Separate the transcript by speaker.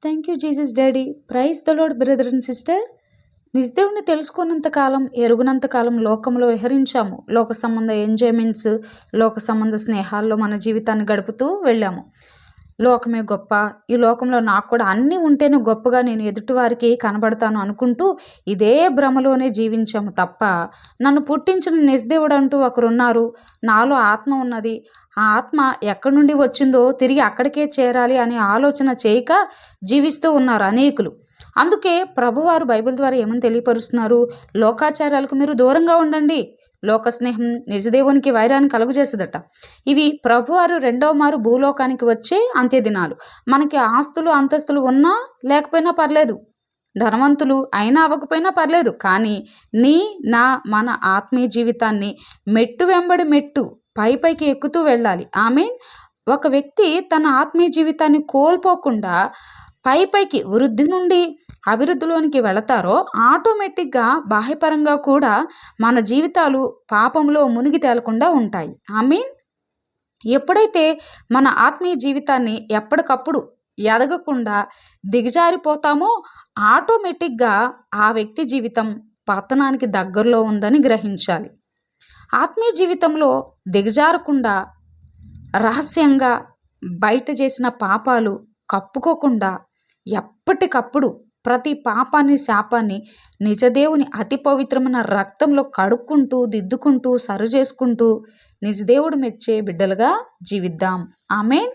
Speaker 1: Thank you Jesus daddy. Praise the lord brother and sister. నిజదేవుని తెలుసుకున్నంత కాలం, ఎరుగునంత కాలం లోకంలో విహరించాము. లోక సంబంధ ఎంజాయ్మెంట్స్, లోక సంబంధ స్నేహాల్లో మన జీవితాన్ని గడుపుతూ వెళ్ళాము. లోకమే గొప్ప, ఈ లోకంలో నాకు కూడా అన్నీ ఉంటేనే గొప్పగా నేను ఎదుటివారికి కనబడతాను అనుకుంటూ ఇదే భ్రమలోనే జీవించాము తప్ప, నన్ను పుట్టించిన నిజదేవుడు అంటూ ఒకరున్నారు, నాలో ఆత్మ ఉన్నది, ఆ ఆత్మ ఎక్కడి నుండి వచ్చిందో తిరిగి అక్కడికే చేరాలి అనే ఆలోచన చేయక జీవిస్తూ ఉన్నారు అనేకులు. అందుకే ప్రభువారు బైబిల్ ద్వారా ఏమని తెలియపరుస్తున్నారు? లోకాచారాలకు మీరు దూరంగా ఉండండి, లోక స్నేహం నిజదేవునికి వైరాన్ని కలుగజేస్తుందట. ఇవి ప్రభువారు రెండవ మారు భూలోకానికి వచ్చే అంత్యదినాలు. మనకి ఆస్తులు అంతస్తులు ఉన్నా లేకపోయినా పర్లేదు, ధనవంతులు అయినా అవ్వకపోయినా పర్లేదు, కానీ మన ఆత్మీయ జీవితాన్ని మెట్టు వెంబడి మెట్టు పైకి ఎక్కుతూ వెళ్ళాలి. ఆమేన్. ఒక వ్యక్తి తన ఆత్మీయ జీవితాన్ని కోల్పోకుండా పైకి వృద్ధి నుండి అభివృద్ధిలోనికి వెళతారో ఆటోమేటిక్గా బాహ్యపరంగా కూడా మన జీవితాలు పాపంలో మునిగి తేలకుండా ఉంటాయి. ఆమేన్. ఎప్పుడైతే మన ఆత్మీయ జీవితాన్ని ఎప్పటికప్పుడు ఎదగకుండా దిగజారిపోతామో ఆటోమేటిక్గా ఆ వ్యక్తి జీవితం పతనానికి దగ్గరలో ఉందని గ్రహించాలి. ఆత్మీయ జీవితంలో దిగజారకుండా రహస్యంగా బయట చేసిన పాపాలు కప్పుకోకుండా ఎప్పటికప్పుడు ప్రతి పాపాన్ని శాపాన్ని నిజదేవుని అతి పవిత్రమైన రక్తంలో కడుక్కుంటూ దిద్దుకుంటూ సరి చేసుకుంటూ నిజదేవుడు మెచ్చే బిడ్డలుగా జీవిద్దాం. ఆమేన్.